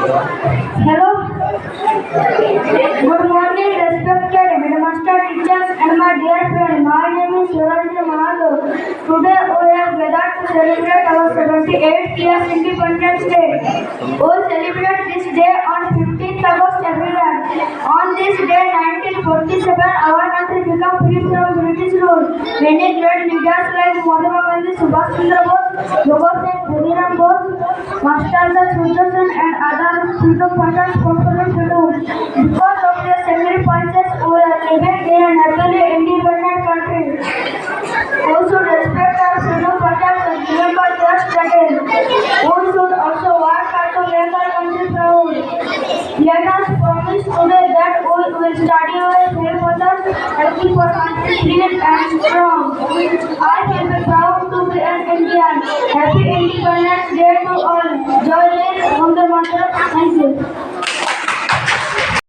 Hello. Good morning, respected headmaster, teachers, and my dear friend. My name is Surendra Mahato. Today we are gathered to celebrate our 78th year Independence Day. We celebrate this day on 15th August every year. On this day, 1947, our country became free from British rule. Many great leaders like Mahatma Gandhi, Subhash Chandra Bose, Bhagat Singh, Khadiram Bose, Master Surya Sen, and other freedom fighters contributed freedom. Because of their sacrifices, we are living in a happily independent country. We should respect our freedom fighters and remember their struggle. We should also work hard to make our country proud. Let us promise today that we will study our help others and keep our country free and strong. I feel proud to be an Indian. Happy Independence Day to all. Joy Hind, Vande Mataram. Thank you.